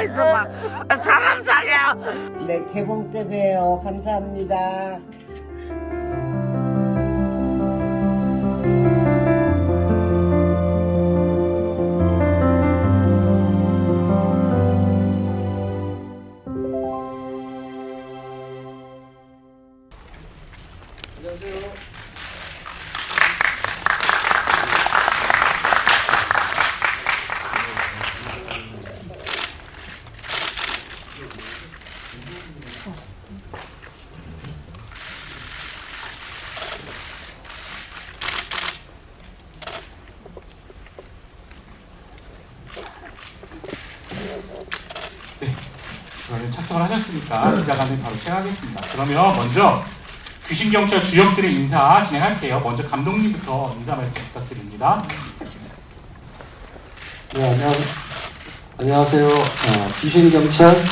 있어봐. 사람 살려. 네, 개봉 때 봬요. 감사합니다. 네, 그러면 착석을 하셨으니까 기자간을 바로 시작하겠습니다. 그러면 먼저 귀신경찰 주역들의 인사 진행할게요. 먼저 감독님부터 인사 말씀 부탁드립니다. 네, 안녕하세요. 귀신경찰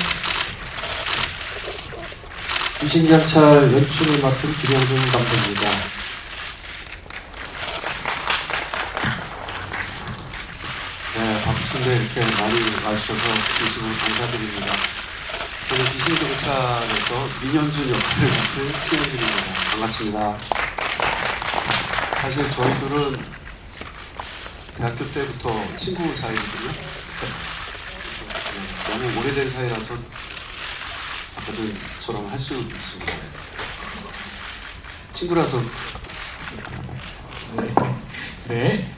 연출을 맡은 김영준 감독입니다. 네, 바쁘신데 이렇게 많이 와주셔서 진심으로 감사드립니다. 저는 귀신경찰에서 민현준 역할을 맡은 신현준입니다. 반갑습니다. 사실 저희들은 대학교 때부터 친구 사이거든요. 그래서 너무 오래된 사이라서 아까들처럼 할 수 있습니다. 친구라서. 네,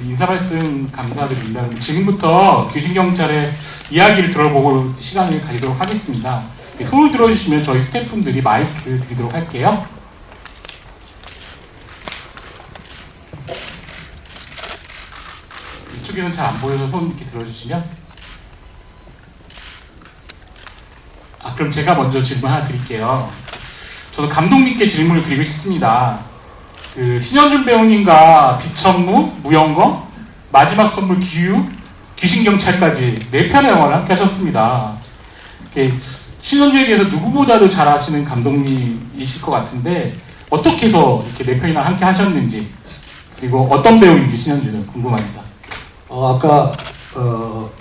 인사 말씀 감사드립니다. 지금부터 귀신경찰의 이야기를 들어볼 시간을 가지도록 하겠습니다. 손을 들어주시면 저희 스태프분들이 마이크 드리도록 할게요. 이쪽에는 잘 안 보여서 손 이렇게 들어주시면. 그럼 제가 먼저 질문 하나 드릴게요. 저는 감독님께 질문을 드리고 싶습니다. 신현준 배우님과 비천무, 무영거, 마지막 선물 기유, 귀신경찰까지 4편의 영화를 함께 하셨습니다. 신현주에 대해서 누구보다도 잘 아시는 감독님이실 것 같은데 어떻게 해서 이렇게 4편이나 함께 하셨는지, 그리고 어떤 배우인지 신현주는 궁금합니다. 아까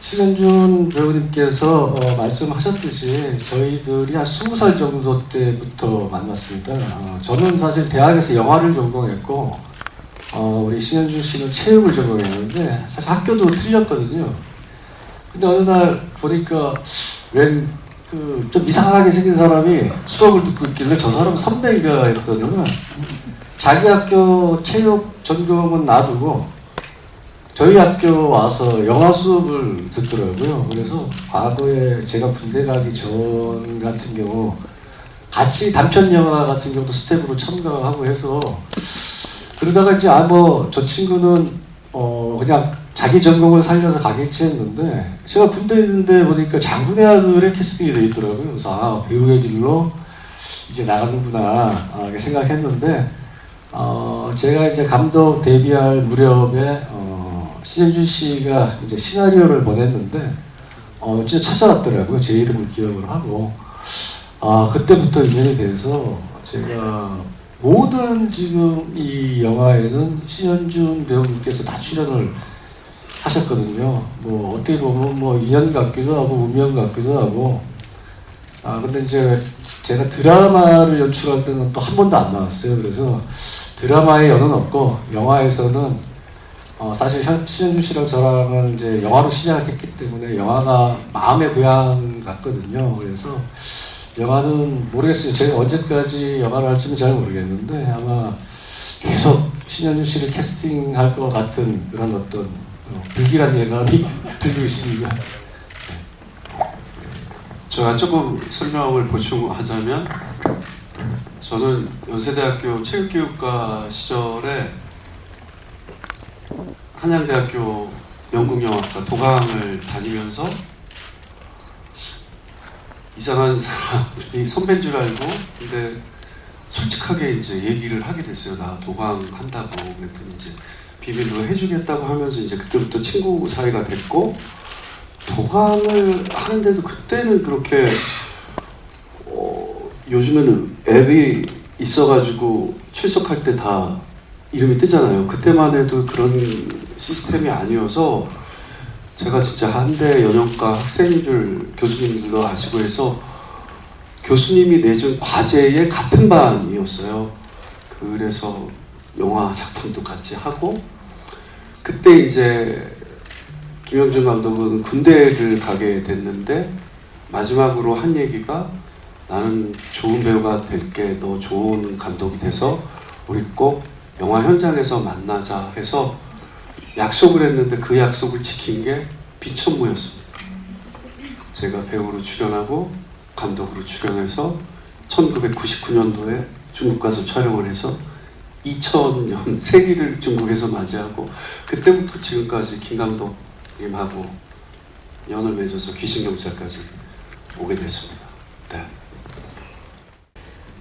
신현준 배우님께서 말씀하셨듯이 저희들이 한 20살 정도 때부터 만났습니다. 저는 사실 대학에서 영화를 전공했고 우리 신현준 씨는 체육을 전공했는데 사실 학교도 틀렸거든요. 근데 어느 날 보니까 좀 이상하게 생긴 사람이 수업을 듣고 있길래 저 사람 선배인가 했더니만 자기 학교 체육 전공은 놔두고 저희 학교 와서 영화 수업을 듣더라고요. 그래서 과거에 제가 군대 가기 전 같은 경우 같이 단편 영화 같은 경우도 스텝으로 참가하고 해서 그러다가 이제 저 친구는 그냥 자기 전공을 살려서 가겠지 했는데 제가 군대에 있는데 보니까 장군의 아들의 캐스팅이 돼 있더라고요. 그래서 배우의 길로 이제 나가는구나 이렇게 생각했는데 제가 이제 감독 데뷔할 무렵에 신현준 씨가 이제 시나리오를 보냈는데 진짜 찾아왔더라고요. 제 이름을 기억을 하고 그때부터 인연이 돼서 제가 모든 지금 이 영화에는 신현준 배우님께서 다 출연을 하셨거든요. 어떻게 보면 인연 같기도 하고 운명 같기도 하고 근데 이제 제가 드라마를 연출할 때는 또 한 번도 안 나왔어요. 그래서 드라마에 연은 없고 영화에서는 사실 신현준 씨랑 저랑은 이제 영화로 시작했기 때문에 영화가 마음의 고향 같거든요. 그래서 영화는 모르겠어요. 제가 언제까지 영화를 할지는 잘 모르겠는데 아마 계속 신현준 씨를 캐스팅할 것 같은 그런 어떤 불길한 예감이 들고 있습니다. 제가 조금 설명을 보충하자면 저는 연세대학교 체육교육과 시절에 한양대학교 영국영화과 도강을 다니면서 이상한 사람이 선배인 줄 알고 근데 솔직하게 이제 얘기를 하게 됐어요. 나 도강 한다고. 그랬더니 이제 비밀로 해주겠다고 하면서 이제 그때부터 친구 사이가 됐고 도강을 하는데도 그때는 그렇게 요즘에는 앱이 있어가지고 출석할 때 다 이름이 뜨잖아요. 그때만 해도 그런 시스템이 아니어서 제가 진짜 한대 연영과 학생인 줄 교수님들도 아시고 해서 교수님이 내준 과제의 같은 반이었어요. 그래서 영화 작품도 같이 하고, 그때 이제 김영준 감독은 군대를 가게 됐는데 마지막으로 한 얘기가 나는 좋은 배우가 될게, 너 좋은 감독이 돼서 우리 꼭 영화 현장에서 만나자 해서 약속을 했는데 그 약속을 지킨 게 비천무였습니다. 제가 배우로 출연하고 감독으로 출연해서 1999년도에 중국 가서 촬영을 해서 2000년 새해를 중국에서 맞이하고, 그때부터 지금까지 김 감독님하고 연을 맺어서 귀신경찰까지 오게 됐습니다. 네.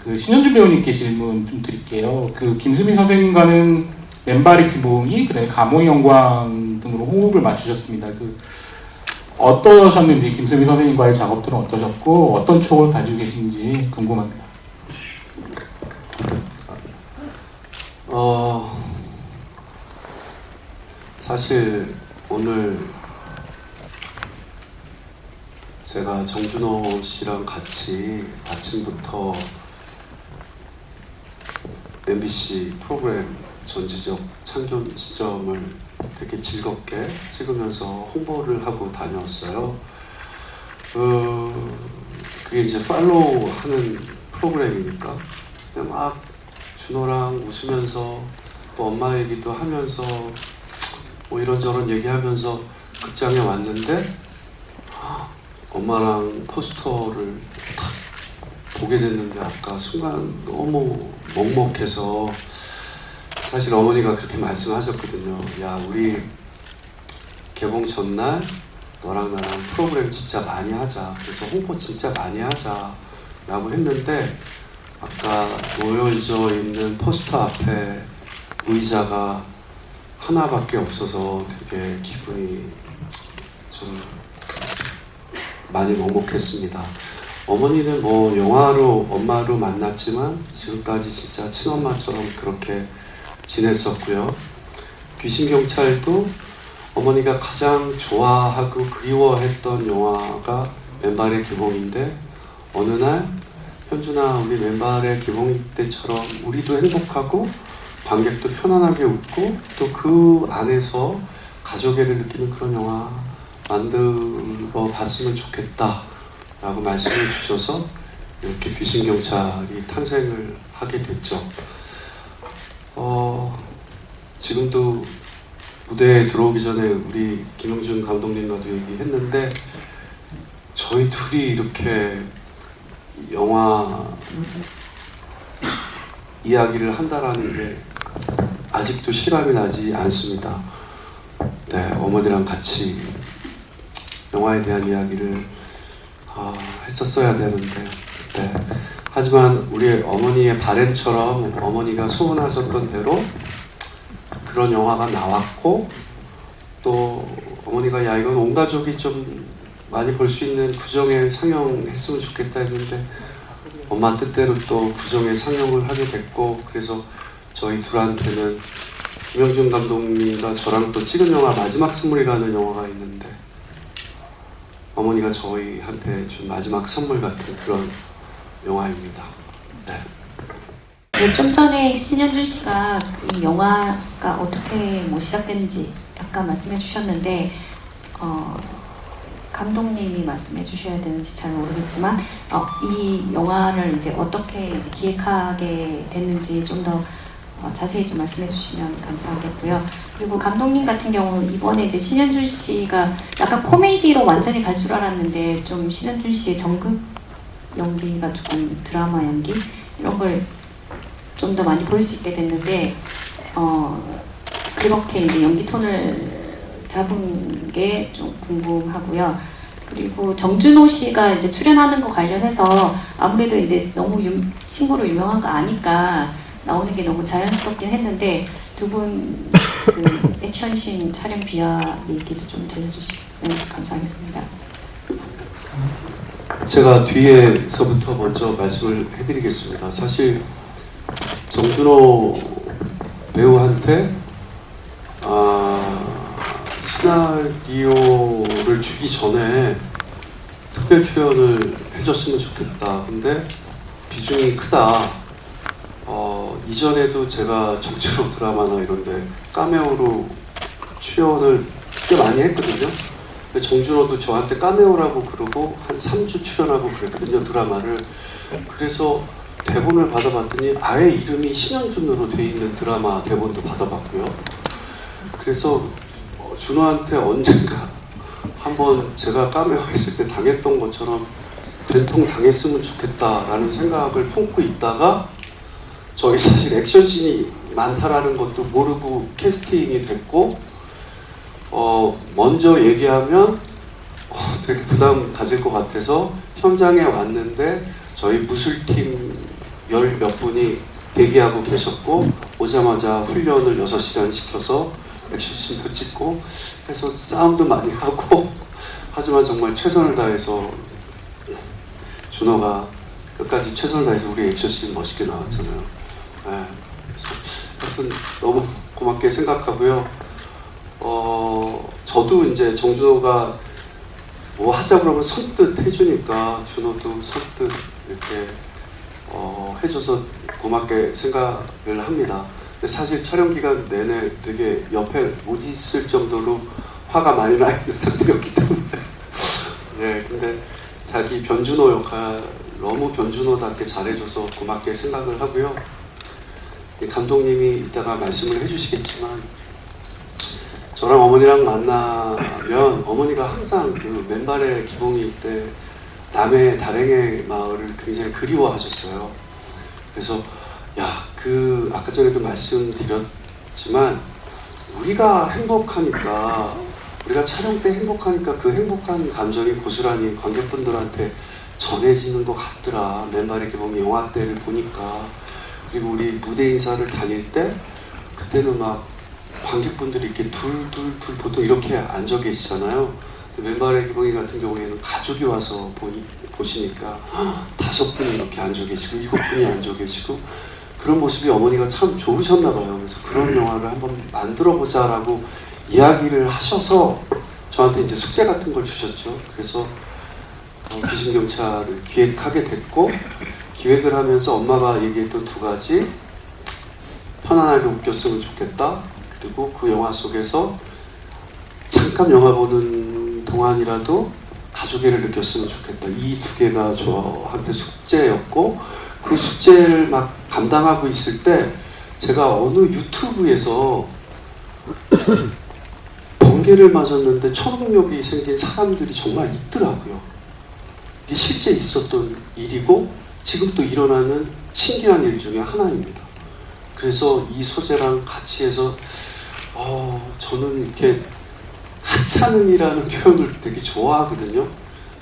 그 신현준 배우님께 질문 좀 드릴게요. 그 김수미 선생님과는 맨발의 기봉이, 그다음에 감호의 영광 등으로 호흡을 맞추셨습니다. 그 어떠셨는지, 김수미 선생님과의 작업들은 어떠셨고 어떤 추억을 가지고 계신지 궁금합니다. 사실 오늘 제가 정준호 씨랑 같이 아침부터 MBC 프로그램 전지적 참견 시점을 되게 즐겁게 찍으면서 홍보를 하고 다녔어요. 그게 이제 팔로우 하는 프로그램이니까 근데 막 준호랑 웃으면서 또 엄마 얘기도 하면서 뭐 이런저런 얘기하면서 극장에 왔는데 엄마랑 포스터를 탁 보게 됐는데 아까 순간 너무 먹먹해서, 사실 어머니가 그렇게 말씀하셨거든요. 야, 우리 개봉 전날 너랑 나랑 프로그램 진짜 많이 하자. 그래서 홍보 진짜 많이 하자 라고 했는데, 아까 놓여져 있는 포스터 앞에 의자가 하나밖에 없어서 되게 기분이 좀 많이 먹먹했습니다. 어머니는 뭐 영화로 엄마로 만났지만 지금까지 진짜 친엄마처럼 그렇게 지냈었고요. 귀신경찰도 어머니가 가장 좋아하고 그리워했던 영화가 맨발의 기봉인데, 어느 날 현준아, 우리 맨발의 기봉 때처럼 우리도 행복하고 관객도 편안하게 웃고 또 그 안에서 가족애를 느끼는 그런 영화 만들어 봤으면 좋겠다 라고 말씀을 주셔서 이렇게 귀신경찰이 탄생을 하게 됐죠. 지금도 무대에 들어오기 전에 우리 김영준 감독님과도 얘기했는데, 저희 둘이 이렇게 영화 이야기를 한다라는 게 아직도 실감이 나지 않습니다. 네, 어머니랑 같이 영화에 대한 이야기를 했었어야 되는데, 네. 하지만 우리 어머니의 바램처럼 어머니가 소원하셨던 대로 그런 영화가 나왔고, 또 어머니가 야, 이건 온 가족이 좀 많이 볼 수 있는 구정에 상영했으면 좋겠다 했는데 엄마 뜻대로 또 구정에 상영을 하게 됐고, 그래서 저희 둘한테는 김영준 감독님과 저랑 또 찍은 영화 마지막 선물이라는 영화가 있는데, 어머니가 저희한테 준 마지막 선물 같은 그런 영화입니다. 네. 네, 좀 전에 신현준 씨가 이 영화가 어떻게 뭐 시작됐는지 약간 말씀해 주셨는데, 감독님이 말씀해 주셔야 되는지 잘 모르겠지만, 이 영화를 이제 어떻게 이제 기획하게 됐는지 좀 더 자세히 좀 말씀해 주시면 감사하겠고요. 그리고 감독님 같은 경우는 이번에 이제 신현준 씨가 약간 코미디로 완전히 갈 줄 알았는데, 좀 신현준 씨의 정극 연기가 조금 드라마 연기 이런 걸 좀 더 많이 볼 수 있게 됐는데, 그렇게 이제 연기 톤을 잡은 게 좀 궁금하고요. 그리고 정준호 씨가 이제 출연하는 거 관련해서 아무래도 이제 너무 친구로 유명한 거 아니까 나오는 게 너무 자연스럽긴 했는데, 두 분 그 액션씬 촬영 비하 얘기도 좀 들려주시면 감사하겠습니다. 제가 뒤에서부터 먼저 말씀을 해드리겠습니다. 사실 정준호 배우한테 시나리오를 주기 전에 특별 출연을 해줬으면 좋겠다. 근데 비중이 크다. 이전에도 제가 정치로 드라마나 이런데 카메오로 출연을 꽤 많이 했거든요. 근데 정준호도 저한테 카메오라고 그러고 한 3주 출연하고 그랬거든요, 드라마를. 그래서 대본을 받아봤더니 아예 이름이 신현준으로 돼 있는 드라마 대본도 받아봤고요. 그래서 준호한테 언젠가 한번 제가 카메오 했을 때 당했던 것처럼 된통 당했으면 좋겠다라는 생각을 품고 있다가 저희 사실 액션씬이 많다라는 것도 모르고 캐스팅이 됐고 먼저 얘기하면 되게 부담 가질 것 같아서 현장에 왔는데 저희 무술팀 10몇 분이 대기하고 계셨고 오자마자 훈련을 6시간 시켜서 액션씬도 찍고 해서 싸움도 많이 하고 하지만 정말 최선을 다해서 준호가 끝까지 최선을 다해서 우리 액션씬 멋있게 나왔잖아요. 네. 그래서 하여튼 너무 고맙게 생각하고요. 저도 이제 정준호가 뭐 하자 그러면 선뜻 해주니까 준호도 선뜻 이렇게 해줘서 고맙게 생각을 합니다. 근데 사실 촬영 기간 내내 되게 옆에 못 있을 정도로 화가 많이 나 있는 상태였기 때문에 네, 근데 자기 변준호 역할 너무 변준호답게 잘해줘서 고맙게 생각을 하고요. 감독님이 이따가 말씀을 해주시겠지만 저랑 어머니랑 만나면 어머니가 항상 그 맨발의 기봉이 때 남해 다랭의 마을을 굉장히 그리워하셨어요. 그래서 그 아까 전에도 말씀드렸지만 우리가 행복하니까 우리가 촬영 때 행복하니까 그 행복한 감정이 고스란히 관객분들한테 전해지는 것 같더라. 맨발의 기봉이 영화 때를 보니까. 그리고 우리 무대 인사를 다닐 때 그때는 막 관객분들이 이렇게 둘 보통 이렇게 앉아 계시잖아요. 맨발의 기봉이 같은 경우에는 가족이 와서 보시니까 5분이 이렇게 앉아 계시고 7분이 앉아 계시고 그런 모습이 어머니가 참 좋으셨나 봐요. 그래서 그런 영화를 한번 만들어 보자라고 이야기를 하셔서 저한테 이제 숙제 같은 걸 주셨죠. 그래서 귀신경찰을 기획하게 됐고 기획을 하면서 엄마가 얘기했던 2가지 편안하게 웃겼으면 좋겠다. 그리고 그 영화 속에서 잠깐 영화 보는 동안이라도 가족애를 느꼈으면 좋겠다. 이 2개가 저한테 숙제였고 그 숙제를 막 감당하고 있을 때 제가 어느 유튜브에서 번개를 맞았는데 초능력이 생긴 사람들이 정말 있더라고요. 이게 실제 있었던 일이고 지금 또 일어나는 신기한 일 중에 하나입니다. 그래서 이 소재랑 같이 해서 저는 이렇게 하찮은이라는 표현을 되게 좋아하거든요.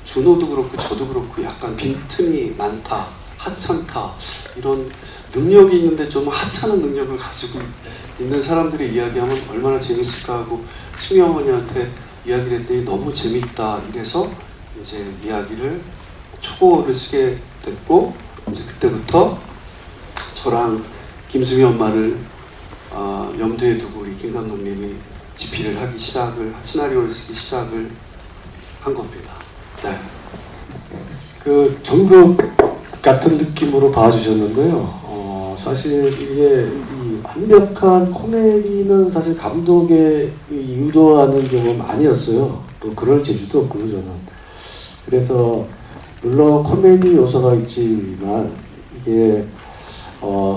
준호도 그렇고 저도 그렇고 약간 빈틈이 많다, 하찮다 이런 능력이 있는데 좀 하찮은 능력을 가지고 있는 사람들의 이야기하면 얼마나 재밌을까 하고 수미 어머니한테 이야기를 했더니 너무 재밌다 이래서 이제 이야기를 초고를 쓰게 됐고 이제 그때부터 저랑 김수미 엄마를 염두에 두고 우리 김 감독님이 집필을 하기 시작을 시나리오를 쓰기 시작을 한 겁니다. 네. 그 전극 같은 느낌으로 봐주셨는데요. 사실 이게 이 완벽한 코미디는 사실 감독의 유도하는 경우는 아니었어요. 또 그럴 재주도 없고요, 저는. 그래서 물론 코미디 요소가 있지만 이게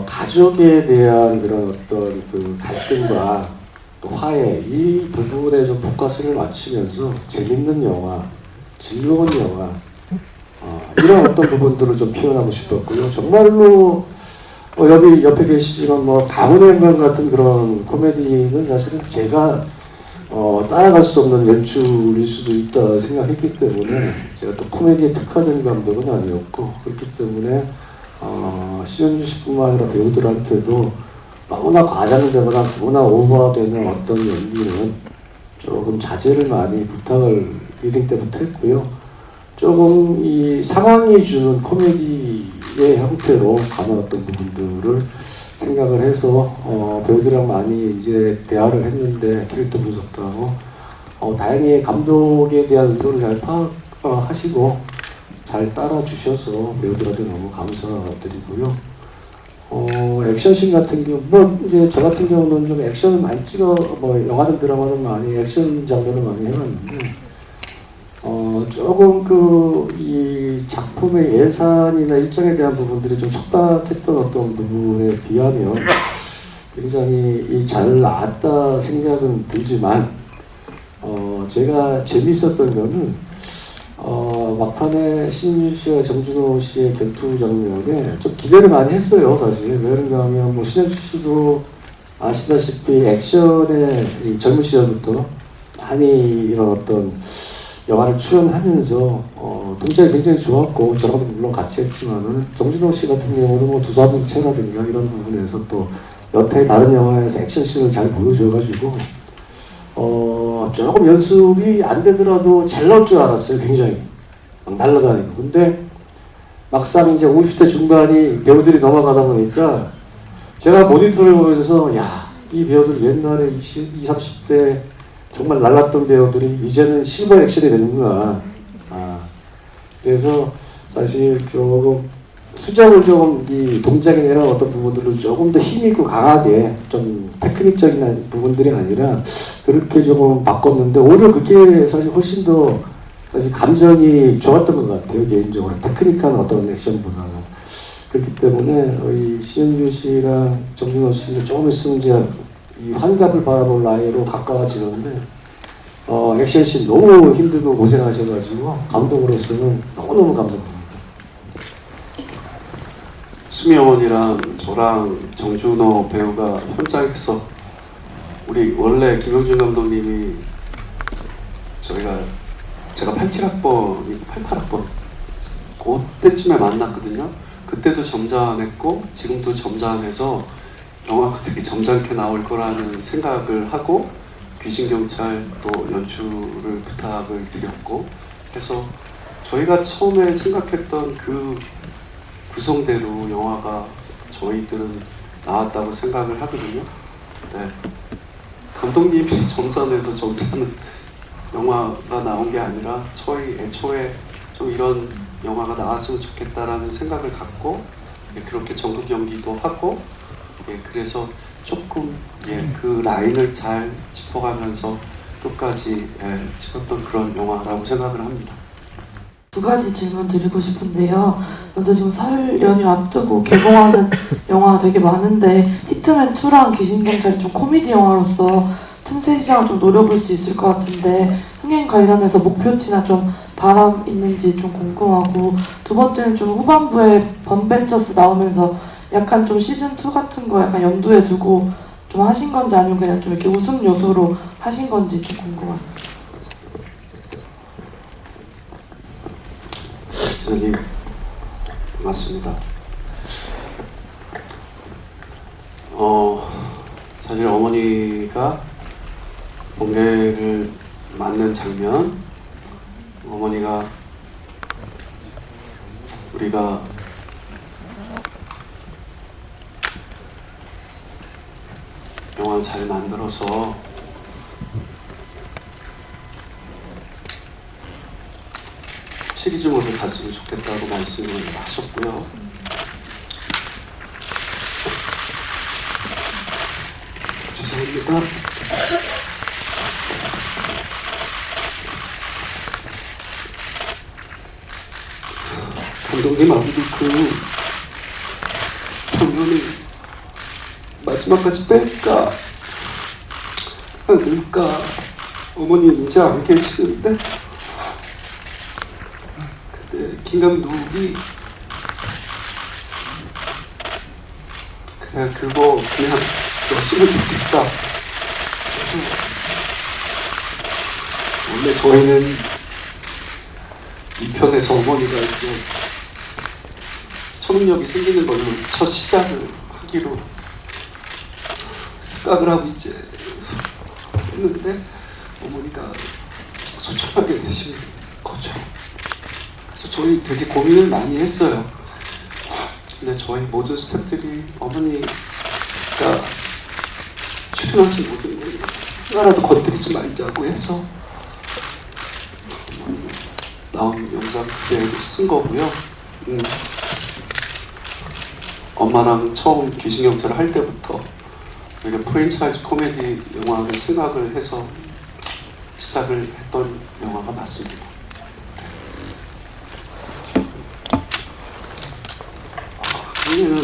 가족에 대한 그런 어떤 그 갈등과 또 화해 이 부분에 좀 포커스를 맞추면서 재밌는 영화, 즐거운 영화 이런 어떤 부분들을 좀 표현하고 싶었고요. 정말로 여기 옆에 계시지만 뭐 가문의 행관 같은 그런 코미디는 사실은 제가 따라갈 수 없는 연출일 수도 있다 생각했기 때문에 제가 또 코미디에 특화된 감독은 아니었고 그렇기 때문에 신현준 씨뿐만 아니라 배우들한테도 너무나 과장되거나 너무나 오버되는 어떤 연기는 조금 자제를 많이 부탁을 리딩 때부터 했고요. 조금 이 상황이 주는 코미디의 형태로 가는 어떤 부분들을 생각을 해서 배우들이랑 많이 이제 대화를 했는데 캐릭터 분석도 하고 다행히 감독에 대한 의도를 잘 파악하시고 잘 따라주셔서 배우들한테 너무 감사드리고요. 액션씬 같은 경우, 이제 저 같은 경우는 좀 액션을 많이 영화든 드라마든 많이 액션 장르를 많이 해봤는데, 조금 이 작품의 예산이나 일정에 대한 부분들이 좀 촉박했던 어떤 부분에 비하면 굉장히 잘 나왔다 생각은 들지만, 제가 재밌었던 거는, 막판에 신윤주 씨와 정준호 씨의 결투 장면에 좀 기대를 많이 했어요, 사실. 왜 그런가 하면, 신윤주 씨도 아시다시피 액션의 젊은 시절부터 많이 이런 어떤 영화를 출연하면서, 동작이 굉장히 좋았고, 저랑도 물론 같이 했지만은, 정준호 씨 같은 경우는 두사분체라든가 이런 부분에서 또 여타의 다른 영화에서 액션씬을 잘 보여줘가지고, 조금 연습이 안 되더라도 잘 나올 줄 알았어요. 굉장히 막 날아다니고. 근데 막상 이제 50대 중반이 배우들이 넘어가다 보니까 제가 모니터를 보면서 이 배우들 옛날에 20, 30대 정말 날랐던 배우들이 이제는 실버 액션이 되는구나. 그래서 사실 조금 수작을 조금 이 동작이나 이런 어떤 부분들을 조금 더 힘있고 강하게 좀 테크닉적인 부분들이 아니라 그렇게 조금 바꿨는데 오히려 그게 사실 훨씬 더 사실 감정이 좋았던 것 같아요. 개인적으로 테크닉한 어떤 액션보다는. 그렇기 때문에 이 신윤주 씨랑 정준호 씨는 조금 있으면 이제 이 환갑을 바라볼 나이로 가까워지는데 액션씬 너무 힘들고 고생하셔가지고 감독으로서는 너무너무 감사합니다. 수미 어머니랑 저랑 정준호 배우가 현장에서 우리 원래 김영준 감독님이 제가 87학번이고 88학번 그때쯤에 만났거든요. 그때도 점잖했고 지금도 점잖해서 영화가 되게 점잖게 나올 거라는 생각을 하고 귀신경찰 또 연출을 부탁을 드렸고 해서 저희가 처음에 생각했던 그 구성대로 영화가 저희들은 나왔다고 생각을 하거든요. 네. 감독님이 점잖해서 점잖은 영화가 나온 게 아니라 저희 애초에 좀 이런 영화가 나왔으면 좋겠다라는 생각을 갖고 그렇게 전국 연기도 하고 그래서 조금 그 라인을 잘 짚어가면서 끝까지 찍었던 그런 영화라고 생각을 합니다. 두 가지 질문 드리고 싶은데요. 먼저 지금 설 연휴 앞두고 개봉하는 영화가 되게 많은데 히트맨2랑 귀신경찰이 좀 코미디 영화로서 틈새 시장을 좀 노려볼 수 있을 것 같은데 흥행 관련해서 목표치나 좀 바람 있는지 좀 궁금하고, 두 번째는 좀 후반부에 번벤처스 나오면서 약간 좀 시즌2 같은 거 약간 염두에 두고 좀 하신 건지 아니면 그냥 좀 이렇게 웃음 요소로 하신 건지 좀 궁금합니다. 기자님 맞습니다. 사실 어머니가 번개를 맞는 장면, 어머니가 우리가 영화 잘 만들어서 시리즈물을 갔으면 좋겠다고 말씀을 하셨고요. 죄송합니다. 감독님 아무도 그 장면을 마지막까지 뺄까 넣을까, 어머니 이제 안 계시는데 그때 김 감독이 그거 그냥 넣었으면 좋겠다. 그래서 원래 저희는 이 편에서 어머니가 이제 초능력이 생기는 걸로 첫 시작을 하기로 생각을 하고 이제 했는데 어머니가 소천하게 되신 거죠. 그래서 저희 되게 고민을 많이 했어요. 근데 저희 모든 스태프들이 어머니가 출연하신 모든 걸 하나라도 건드리지 말자고 해서 나온 영상 그대로 쓴 거고요. 엄마랑 처음 귀신경찰을 할 때부터 이게 프랜차이즈 코미디 영화를 생각을 해서 시작을 했던 영화가 맞습니다. 여기는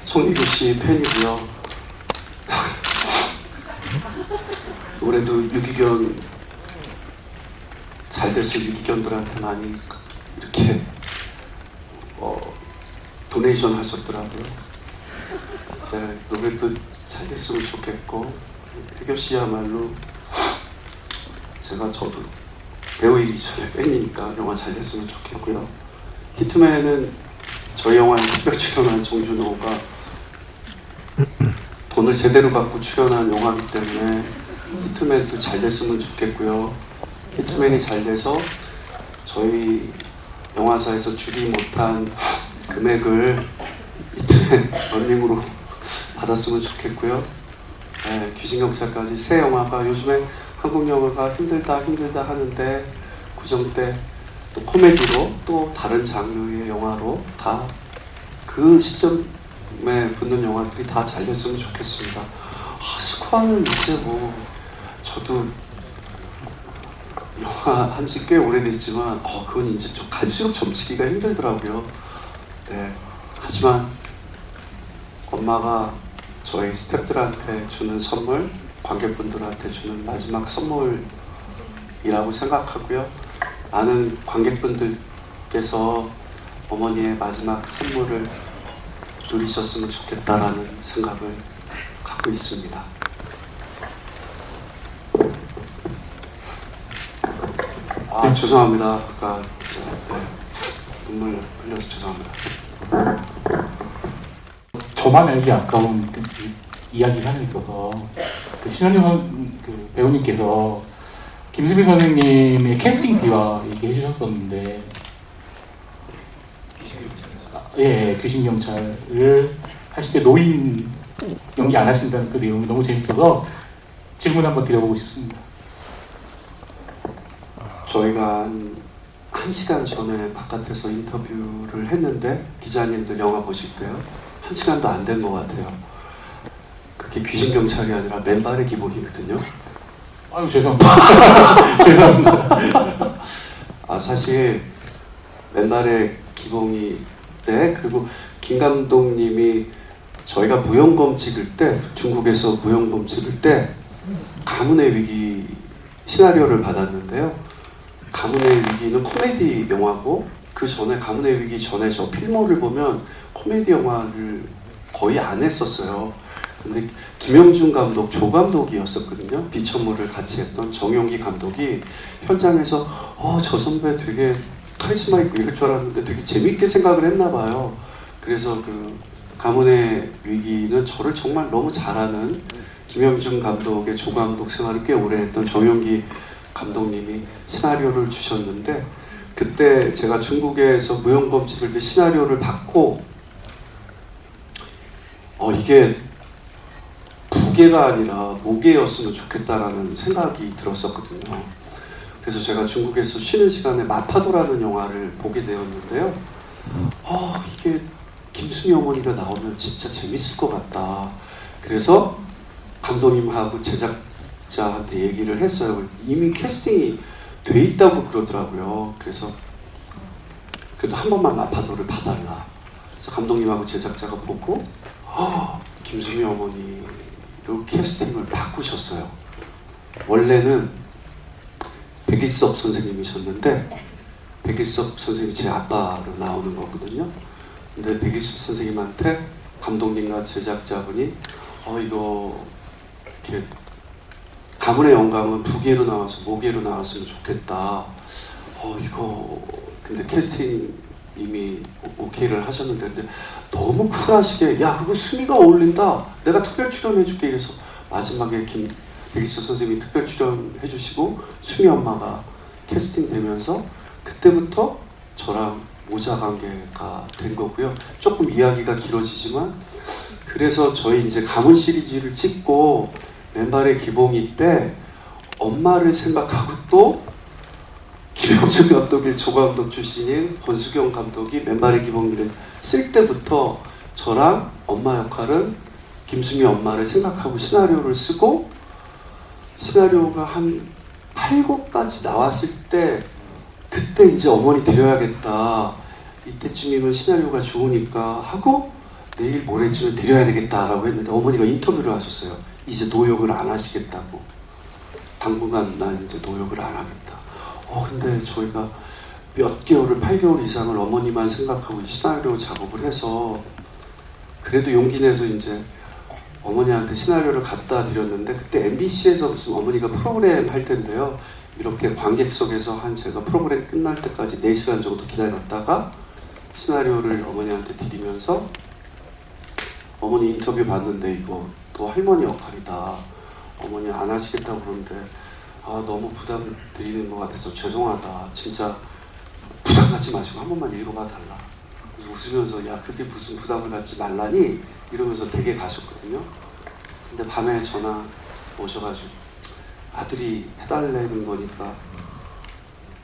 송혜교 씨 팬이고요. 올해도 유기견 잘 돼서 유기견들한테 많이 이렇게 도네이션 하셨더라고요. 네, 노래도 잘 됐으면 좋겠고, 혜교 씨야말로 저도 배우이기 전에 팬이니까 영화 잘 됐으면 좋겠고요. 히트맨은 저희 영화에 특별 출연한 정준호가 돈을 제대로 받고 출연한 영화이기 때문에 히트맨도 잘 됐으면 좋겠고요. 히트맨이 잘 돼서 저희 영화사에서 주지 못한 금액을 히트맨 런닝으로 받았으면 좋겠고요. 네, 귀신경찰까지 새 영화가 요즘에 한국 영화가 힘들다 하는데 구정 때 또 코미디로 또 다른 장르의 영화로 다 그 시점에 붙는 영화들이 다 잘 됐으면 좋겠습니다. 스쿼는 이제 뭐 저도 영화 한지 꽤 오래됐지만 그건 이제 좀 갈수록 점치기가 힘들더라고요. 네, 하지만 엄마가 저희 스태프들한테 주는 선물, 관객분들한테 주는 마지막 선물이라고 생각하고요. 많은 관객분들께서 어머니의 마지막 선물을 누리셨으면 좋겠다라는 생각을 갖고 있습니다. 죄송합니다. 아까 눈물 흘려서 죄송합니다. 저만 알기 아까운 그 이야기가 하나 있어서 그 신현희 배우님께서 김수빈 선생님의 캐스팅비와 얘기해 주셨었는데 귀신경찰을 하실 때 노인 연기 안 하신다는 그 내용이 너무 재밌어서 질문 한번 드려보고 싶습니다. 저희가 한 시간 전에 바깥에서 인터뷰를 했는데 기자님들 영화 보실 때요. 1시간도 안 된 것 같아요. 그게 귀신경찰이 아니라 맨발의 기본이거든요. 아유 죄송합니다. 죄송합니다. 사실 맨발의 기봉이 때 그리고 김 감독님이 저희가 무용검 찍을 때 중국에서 무용검 찍을 때 가문의 위기 시나리오를 받았는데요. 가문의 위기는 코미디 영화고 그 전에 가문의 위기 전에 저 필모를 보면 코미디 영화를 거의 안 했었어요. 근데 김영준 감독, 조 감독이었었거든요. 비천물을 같이 했던 정용기 감독이 현장에서 저 선배 되게 카리스마 있고 이럴 줄 알았는데 되게 재밌게 생각을 했나 봐요. 그래서 그 가문의 위기는 저를 정말 너무 잘하는 김영준 감독의 조 감독 생활을 꽤 오래 했던 정용기 감독님이 시나리오를 주셨는데 그때 제가 중국에서 무용검 찍을 때 시나리오를 받고 이게 부계가 아니라 모계였으면 좋겠다라는 생각이 들었었거든요. 그래서 제가 중국에서 쉬는 시간에 마파도라는 영화를 보게 되었는데요. 이게 김수미 어머니가 나오면 진짜 재밌을 것 같다. 그래서 감독님하고 제작자한테 얘기를 했어요. 이미 캐스팅이 돼 있다고 그러더라고요. 그래서 그래도 한 번만 마파도를 봐달라. 그래서 감독님하고 제작자가 보고 김수미 어머니로 캐스팅을 바꾸셨어요. 원래는 백일섭 선생님이셨는데 백일섭 선생님이 제 아빠로 나오는 거거든요. 근데 백일섭 선생님한테 감독님과 제작자분이 이거 이렇게 가문의 영감은 부계로 나와서 모계로 나왔으면 좋겠다. 이거 근데 캐스팅 이미 오케이를 하셨는데 근데 너무 쿨하시게 야 그거 수미가 어울린다. 내가 특별 출연해줄게 이래서 마지막에 백일섭 선생님이 특별 출연해 주시고 수미 엄마가 캐스팅되면서 그때부터 저랑 모자 관계가 된 거고요. 조금 이야기가 길어지지만 그래서 저희 이제 가문 시리즈를 찍고 맨발의 기봉이 때 엄마를 생각하고 또 김영준 감독이 조감독 출신인 권수경 감독이 맨발의 기본기를 쓸 때부터 저랑 엄마 역할은 김수미 엄마를 생각하고 시나리오를 쓰고 시나리오가 한 8곡까지 나왔을 때 그때 이제 어머니 드려야겠다. 이때쯤이면 시나리오가 좋으니까 하고 내일 모레쯤에 드려야 되겠다라고 했는데 어머니가 인터뷰를 하셨어요. 이제 노역을 안 하시겠다고. 당분간 난 이제 노역을 안 하겠다. 근데 저희가 몇 개월을 8개월 이상을 어머니만 생각하고 시나리오 작업을 해서 그래도 용기 내서 이제 어머니한테 시나리오를 갖다 드렸는데 그때 MBC에서 무슨 어머니가 프로그램 할 텐데요. 이렇게 관객석에서 한 제가 프로그램 끝날 때까지 4시간 정도 기다렸다가 시나리오를 어머니한테 드리면서 어머니 인터뷰 봤는데 이거 또 할머니 역할이다. 어머니 안 하시겠다고 그러는데 너무 부담 드리는 것 같아서 죄송하다. 진짜 부담 갖지 마시고 한 번만 읽어봐 달라. 웃으면서 야 그게 무슨 부담을 갖지 말라니 이러면서 되게 가셨거든요. 근데 밤에 전화 오셔가지고 아들이 해달라는 거니까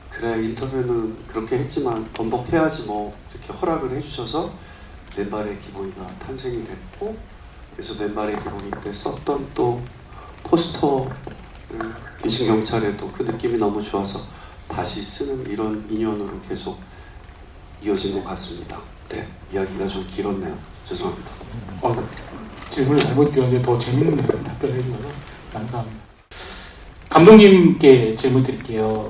그래 인터뷰는 그렇게 했지만 번복해야지 뭐 이렇게 허락을 해주셔서 맨발의 기본이가 탄생이 됐고 그래서 맨발의 기본이 때 썼던 또 포스터를 귀신경찰에도 그 느낌이 너무 좋아서 다시 쓰는 이런 인연으로 계속 이어진 것 같습니다. 네, 이야기가 좀 길었네요. 죄송합니다. 질문을 잘못 드렸는데 더 재밌는 답변을 해주셔서 감사합니다. 감독님께 질문 드릴게요.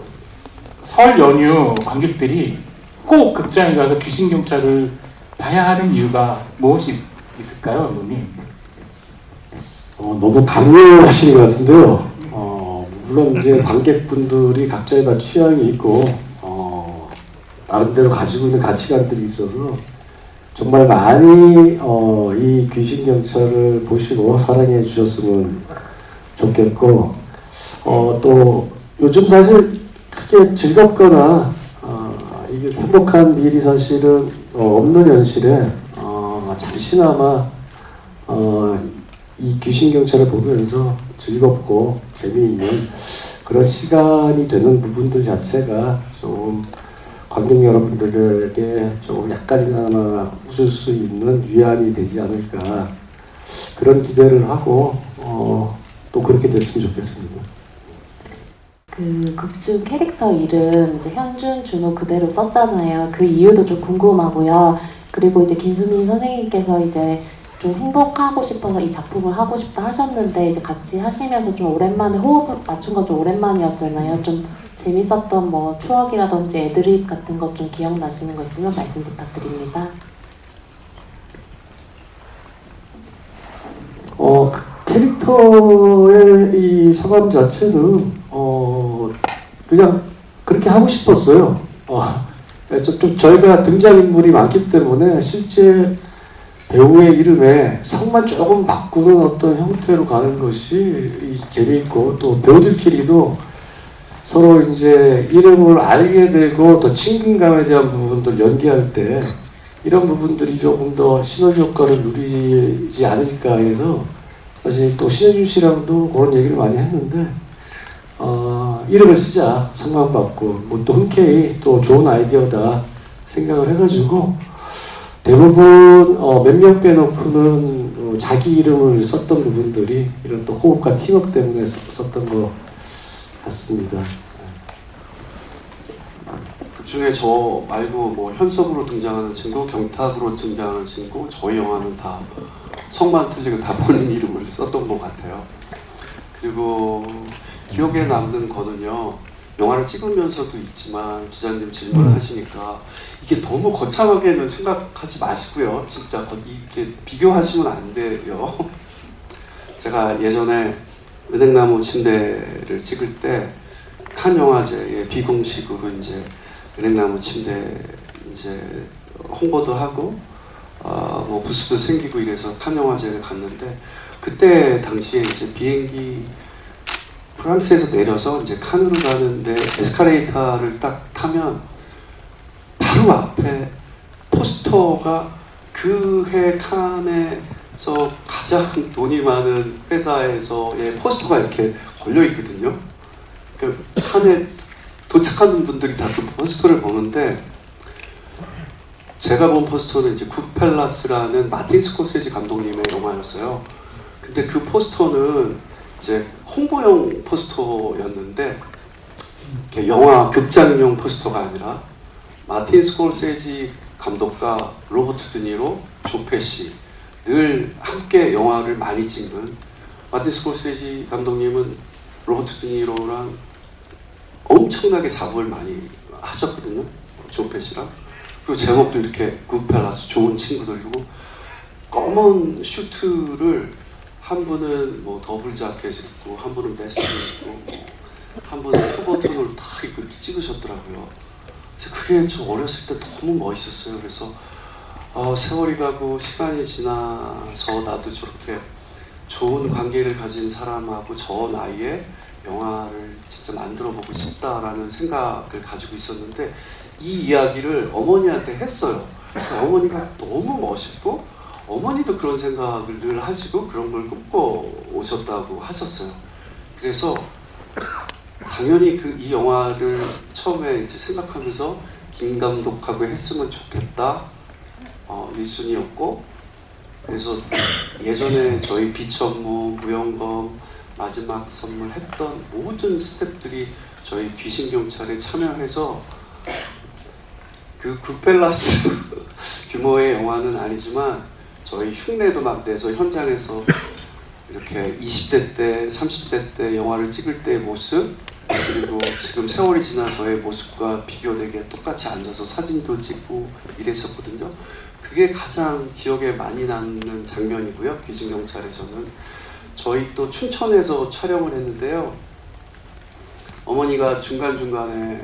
설 연휴 관객들이 꼭 극장에 가서 귀신경찰을 봐야 하는 이유가 무엇이 있을까요, 감독님? 너무 강요하시는 것 같은데요. 물론 이제 관객분들이 각자의 다 취향이 있고 나름대로 가지고 있는 가치관들이 있어서 정말 많이 이 귀신경찰을 보시고 사랑해 주셨으면 좋겠고 또 요즘 사실 크게 즐겁거나 이게 행복한 일이 사실은 없는 현실에 잠시나마 이 귀신경찰을 보면서 즐겁고 재미있는 그런 시간이 되는 부분들 자체가 좀 관객 여러분들에게 좀 약간이나마 웃을 수 있는 위안이 되지 않을까 그런 기대를 하고 또 그렇게 됐으면 좋겠습니다. 그 극중 캐릭터 이름 이제 현준, 준호 그대로 썼잖아요. 그 이유도 좀 궁금하고요. 그리고 이제 김수민 선생님께서 이제 좀 행복하고 싶어서 이 작품을 하고 싶다 하셨는데 이제 같이 하시면서 좀 오랜만에 호흡을 맞춘 건 좀 오랜만이었잖아요. 좀 재밌었던 뭐 추억이라든지 애드립 같은 것 좀 기억나시는 거 있으면 말씀 부탁드립니다. 캐릭터의 이 소감 자체는 그냥 그렇게 하고 싶었어요. 좀 저희가 등장인물이 많기 때문에 실제 배우의 이름에 성만 조금 바꾸는 어떤 형태로 가는 것이 재미있고 또 배우들끼리도 서로 이제 이름을 알게 되고 더 친근감에 대한 부분들 연기할 때 이런 부분들이 조금 더 시너지 효과를 누리지 않을까 해서 사실 또 신혜준 씨랑도 그런 얘기를 많이 했는데 이름을 쓰자 성만 바꾸고 뭐 또 흔쾌히 또 좋은 아이디어다 생각을 해가지고 대부분 몇 명 빼놓고는 자기 이름을 썼던 부분들이 이런 또 호흡과 팀워크 때문에 썼던 것 같습니다. 그 중에 저 말고 뭐 현석으로 등장하는 친구, 경탁으로 등장하는 친구, 저희 영화는 다 성만 틀리고 다 본인 이름을 썼던 것 같아요. 그리고 기억에 남는 거는요. 영화를 찍으면서도 있지만 기자님 질문을 하시니까 이게 너무 거창하게는 생각하지 마시고요. 진짜 이렇게 비교하시면 안 돼요. 제가 예전에 은행나무 침대를 찍을 때 칸 영화제에 비공식으로 이제 은행나무 침대 이제 홍보도 하고 뭐 부스도 생기고 이래서 칸 영화제를 갔는데 그때 당시에 이제 비행기 프랑스에서 내려서 이제 칸으로 가는데 에스컬레이터를 딱 타면 바로 앞에 포스터가 그 해 칸에서 가장 돈이 많은 회사에서의 포스터가 이렇게 걸려 있거든요. 그 칸에 도착하는 분들이 다 그 포스터를 보는데 제가 본 포스터는 이제 굿펠라스라는 마틴 스콜세지 감독님의 영화였어요. 근데 그 포스터는 이제 홍보용 포스터였는데 영화 극장용 포스터가 아니라 마틴 스콜세지 감독과 로버트 드니로, 조 페시 늘 함께 영화를 많이 찍는 마틴 스콜세지 감독님은 로버트 드니로랑 엄청나게 작업을 많이 하셨거든요. 조 페시랑. 그리고 제목도 이렇게 굿펠라스, 좋은 친구들이고 검은 슈트를 한 분은 뭐 더블 자켓 입고 한 분은 베스트 입고 한 분은 투버튼으로 다 입고 이렇게 찍으셨더라고요. 그래서 그게 저 어렸을 때 너무 멋있었어요. 그래서 세월이 가고 시간이 지나서 나도 저렇게 좋은 관계를 가진 사람하고 저 나이에 영화를 진짜 만들어보고 싶다라는 생각을 가지고 있었는데 이 이야기를 어머니한테 했어요. 그러니까 어머니가 너무 멋있고 어머니도 그런 생각을 늘 하시고 그런 걸 꿈꿔 오셨다고 하셨어요. 그래서 당연히 이 영화를 처음에 이제 생각하면서 김 감독하고 했으면 좋겠다 1순위였고 그래서 예전에 저희 비천무, 무영검, 마지막 선물 했던 모든 스태프들이 저희 귀신경찰에 참여해서 그 굿펠라스 규모의 영화는 아니지만 저희 흉내도 막 내서 현장에서 이렇게 20대 때, 30대 때 영화를 찍을 때의 모습 그리고 지금 세월이 지나서의 모습과 비교되게 똑같이 앉아서 사진도 찍고 이랬었거든요. 그게 가장 기억에 많이 남는 장면이고요. 귀신경찰에서는 저희 또 춘천에서 촬영을 했는데요. 어머니가 중간중간에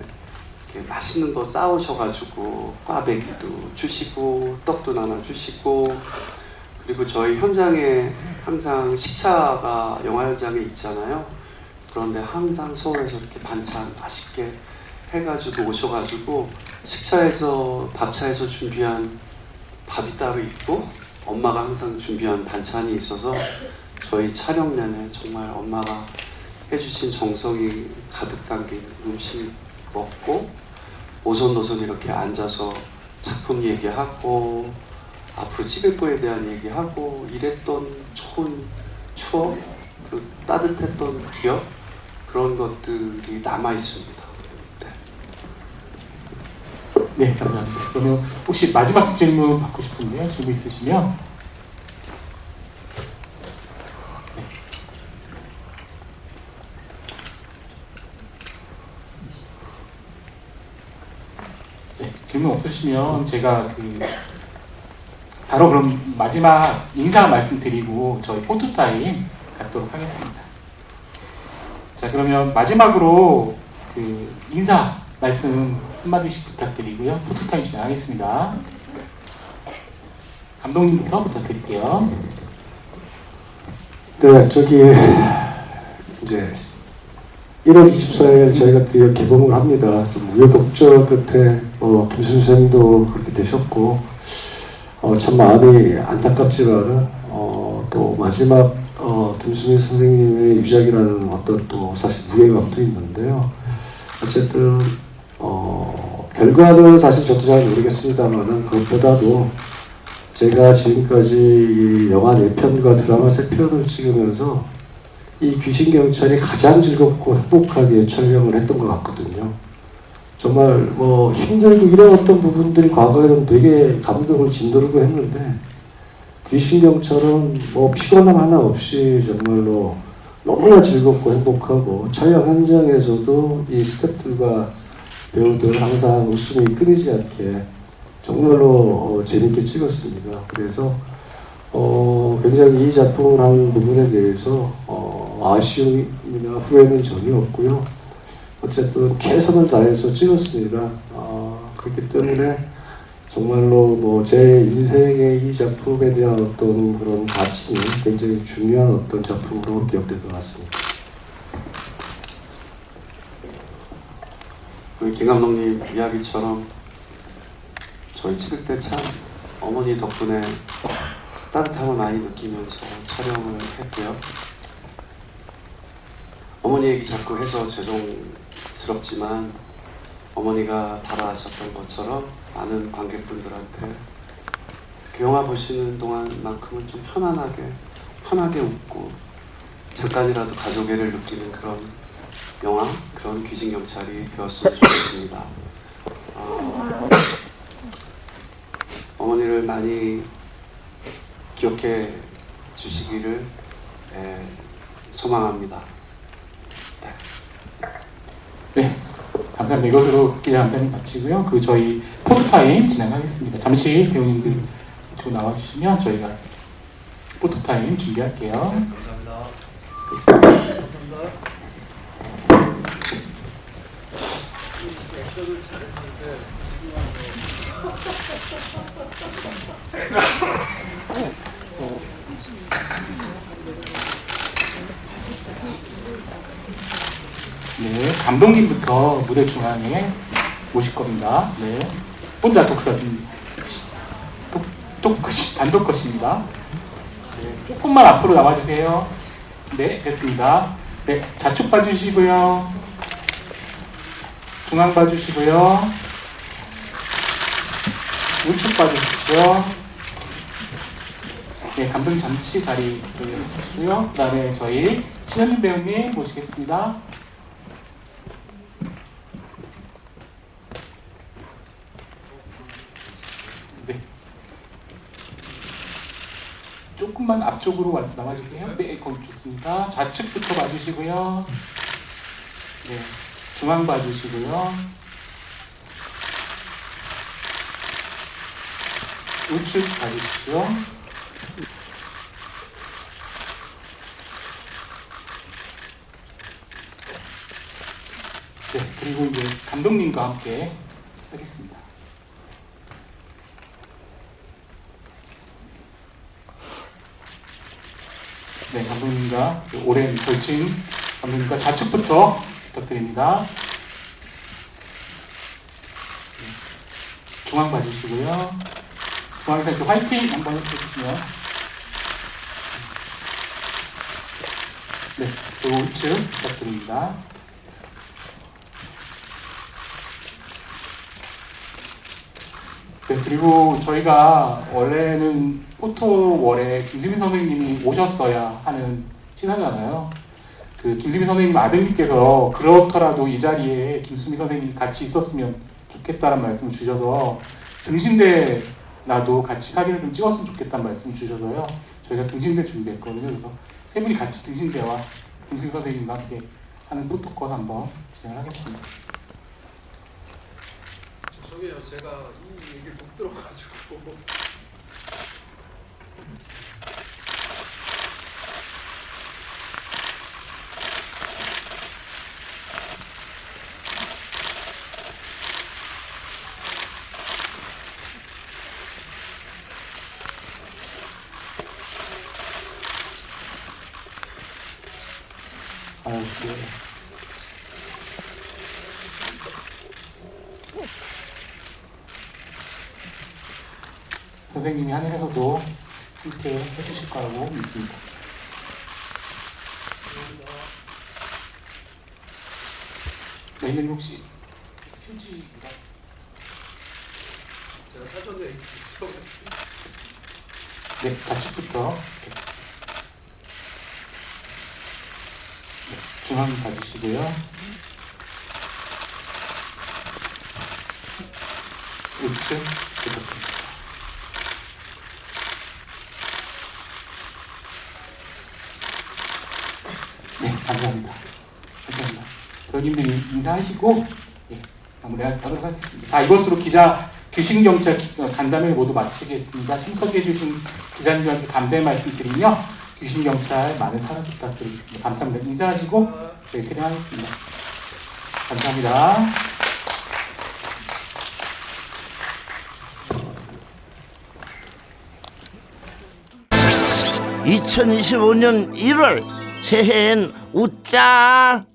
이렇게 맛있는 거 싸우셔가지고 꽈배기도 주시고 떡도 나눠주시고 그리고 저희 현장에 항상 식차가 영화 현장에 있잖아요. 그런데 항상 서울에서 이렇게 반찬 맛있게 해가지고 오셔가지고 식차에서 밥차에서 준비한 밥이 따로 있고 엄마가 항상 준비한 반찬이 있어서 저희 촬영 내내 정말 엄마가 해주신 정성이 가득 담긴 음식을 먹고 오손도손 이렇게 앉아서 작품 얘기하고 앞으로 찍을 거에 대한 얘기하고 이랬던 좋은 추억, 그 따뜻했던 기억 그런 것들이 남아 있습니다. 네, 감사합니다. 그러면 혹시 마지막 질문 받고 싶은데요. 질문 있으시면 질문 없으시면 제가 바로 그럼 마지막 인사 말씀드리고 저희 포토타임 갖도록 하겠습니다. 자, 그러면 마지막으로 인사 말씀 한마디씩 부탁드리고요. 포토타임 진행하겠습니다. 감독님부터 부탁드릴게요. 네, 이제 1월 24일 저희가 드디어 개봉을 합니다. 좀 우여곡절 끝에 김수미 선생님도 그렇게 되셨고 참 마음이 안타깝지만 또 마지막 김수미 선생님의 유작이라는 어떤 또 사실 무게감도 있는데요. 어쨌든 결과는 사실 저도 잘 모르겠습니다만은 그것보다도 제가 지금까지 이 영화 4편과 드라마 3편을 찍으면서 이 귀신경찰이 가장 즐겁고 행복하게 촬영을 했던 것 같거든요. 정말 힘들고 이런 어떤 부분들이 과거에는 되게 감동을 짓누르고 했는데 귀신경찰은 피곤함 하나 없이 정말로 너무나 즐겁고 행복하고 촬영 현장에서도 이 스태프들과 배우들 항상 웃음이 끊이지 않게 정말로 재밌게 찍었습니다. 그래서 굉장히 이 작품을 한 부분에 대해서 아쉬움이나 후회는 전혀 없고요. 어쨌든 최선을 다해서 찍었습니다. 그렇기 때문에 정말로 제 인생의 이 작품에 대한 어떤 그런 가치는 굉장히 중요한 어떤 작품으로 기억될 것 같습니다. 우리 김 감독님 이야기처럼 저희 찍을 때 참 어머니 덕분에 따뜻함을 많이 느끼면서 촬영을 했고요. 어머니 얘기 자꾸 해서 죄송스럽지만 어머니가 바라셨던 것처럼 많은 관객분들한테 그 영화 보시는 동안만큼은 좀 편하게 웃고 잠깐이라도 가족애를 느끼는 그런 영화, 그런 귀신경찰이 되었으면 좋겠습니다. 어머니를 많이 기억해 주시기를 소망합니다. 네, 감사합니다. 이것으로 기자간담회 마치고요. 저희 포토타임 진행하겠습니다. 잠시 배우님들 이쪽으로 나와주시면 저희가 포토타임 준비할게요. 감사합니다. 네, 감독님부터 무대 중앙에 오실 겁니다. 네, 혼자 독서진 단독 컷입니다. 네, 조금만 앞으로 나와주세요. 네, 됐습니다. 네, 좌측 봐주시고요. 중앙 봐주시고요. 우측 봐주십시오. 네, 감독님 잠시 자리 이쪽에 해주시고요. 그 다음에 저희 신현민 배우님 모시겠습니다. 네. 조금만 앞쪽으로 나와주세요. 네, 거기 좋습니다. 좌측부터 봐주시고요. 네, 중앙 봐주시고요. 우측 봐주십시오. 네, 그리고 이제 감독님과 함께 하겠습니다. 네, 감독님과 오랜 절친 감독님과 좌측부터 부탁드립니다. 네, 중앙 봐주시고요. 중앙에서 이렇게 화이팅 한번 해주시면. 네, 그리고 우측 부탁드립니다. 네, 그리고 저희가 원래는 포토월에 김수미 선생님이 오셨어야 하는 시사잖아요. 김수미 선생님 아드님께서 그렇더라도 이 자리에 김수미 선생님이 같이 있었으면 좋겠다는 말씀을 주셔서 등신대라도 같이 사진을 좀 찍었으면 좋겠다는 말씀을 주셔서요. 저희가 등신대 준비했거든요. 그래서 세 분이 같이 등신대와 김수미 선생님과 함께 하는 포토컷 한번 진행하겠습니다. 저기요, 제가 이 얘기 못 들어가지고. 네. 선생님이 하늘에서도 함께 해주실 거라고 믿습니다. 내일은 혹시 휴지가? 제가 사전에 네, 좌측부터. 네, 중앙 봐주시고요. 우측 부탁드립니다. 네, 감사합니다. 감사합니다. 배우님들이 인사하시고 마무리하도록 하겠습니다. 자, 이것으로 귀신경찰 간담회를 모두 마치겠습니다. 참석해주신 기자님들한테 감사의 말씀 드리며 귀신경찰 많은 사랑 부탁드리겠습니다. 감사합니다. 인사하시고 저희 퇴장하겠습니다. 감사합니다. (2025년 1월) 새해엔 웃자.